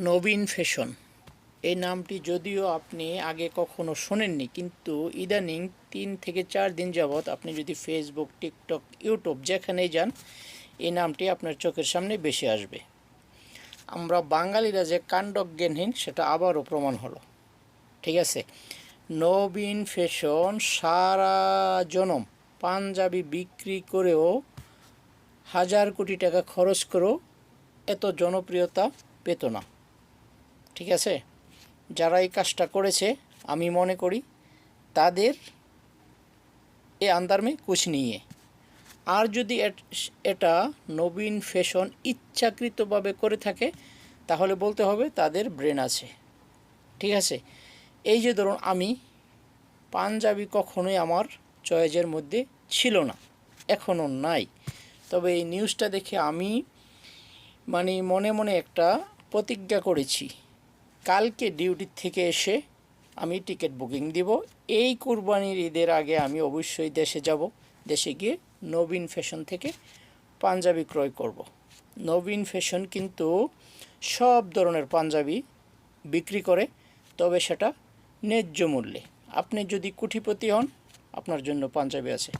নবীন fashion এই নামটি যদিও আপনি আগে কখনো শোনেননি, কিন্তু ইদানিং 3 থেকে 4 দিন যাবৎ আপনি যদি ফেসবুক, টিকটক, ইউটিউব যেখানেই যান, এই নামটি আপনার চোখের সামনে বেশি আসবে। আমরা বাঙালিরা যে কাণ্ডজ্ঞানহীন সেটা আবারও প্রমাণ হলো। ঠিক আছে, নবীন ফ্যাশন সারা জনম পাঞ্জাবি বিক্রি করেও, 1000 কোটি টাকা খরচ করেও এত জনপ্রিয়তা পেত না। ঠিক আছে, যারা এই কাজটা করেছে আমি মনে করি তাদের এ আন্দার মে কুছ নিয়ে। আর যদি এটা নবীন ফ্যাশন ইচ্ছাকৃতভাবে করে থাকে তাহলে বলতে হবে তাদের ব্রেন আছে। ঠিক আছে, এই যে ধরুন আমি পাঞ্জাবি কখনোই আমার চয়েসের মধ্যে ছিল না, এখনও নাই। তবে এই নিউজটা দেখে আমি মনে মনে একটা প্রতিজ্ঞা করেছি, কালকে ডিউটির থেকে এসে আমি টিকিট বুকিং দিব। এই কুরবানির ঈদের আগে আমি অবশ্যই দেশে যাব। দেশে গিয়ে নবীন ফ্যাশন থেকে পাঞ্জাবি ক্রয় করব। নবীন ফ্যাশন কিন্তু সব ধরনের পাঞ্জাবি বিক্রি করে, তবে সেটা ন্যায্য মূল্যে। আপনি যদি কোটিপতি হন আপনার জন্য পাঞ্জাবি আছে,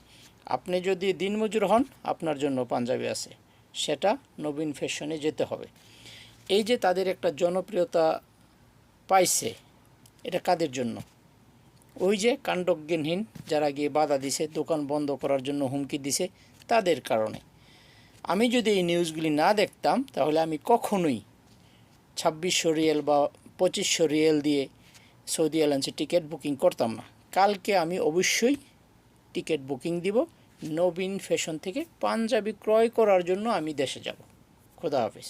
আপনি যদি দিনমজুর হন আপনার জন্য পাঞ্জাবি আছে। সেটা নবীন ফ্যাশনে যেতে হবে। এই যে তাদের একটা জনপ্রিয়তা পাইছে, এটা কাদের জন্য? ওই যে কাণ্ডজ্ঞানহীন যারা গিয়ে বাধা দিছে, দোকান বন্ধ করার জন্য হুমকি দিছে, তাদের কারণে। আমি যদি এই নিউজগুলি না দেখতাম তাহলে আমি কখনোই 2600 রিয়াল বা 2500 রিয়াল দিয়ে সৌদি এয়ারলাইন্সে টিকিট বুকিং করতাম না। কালকে আমি অবশ্যই টিকিট বুকিং দিব, নবীন ফ্যাশন থেকে পাঞ্জাবি ক্রয় করার জন্য আমি দেশে যাব। খোদা হাফেজ।